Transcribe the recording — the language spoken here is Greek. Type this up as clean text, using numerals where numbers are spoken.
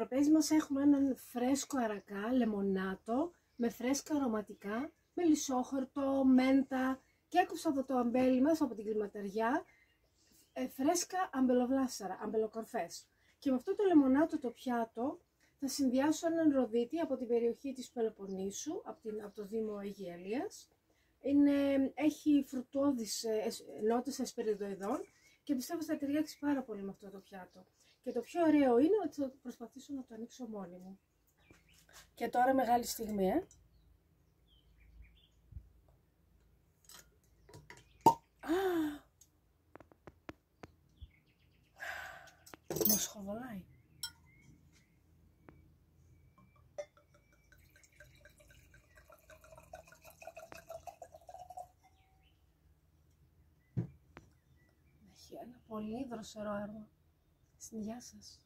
τραπέζι μας έχουμε έναν φρέσκο αρακά, λεμονάτο, με φρέσκα αρωματικά, με λισόχορτο, μέντα και έκοψα από το αμπέλι μας, από την κλιματαριά, φρέσκα αμπελοβλάσαρα, αμπελοκορφές. Και με αυτό το λεμονάτο το πιάτο θα συνδυάσω έναν ροδίτη από την περιοχή της Πελοποννήσου, από το Δήμο Αιγιαλίας. Έχει φρουτώδεις νότες ασπεριδοειδών και πιστεύω θα ταιριάξει πάρα πολύ με αυτό το πιάτο. Και το πιο ωραίο είναι ότι θα προσπαθήσω να το ανοίξω μόνη μου. Και τώρα μεγάλη στιγμή, μοσχοβολάει. Έχει ένα πολύ δροσερό αρώμα. Στην υγεία σας.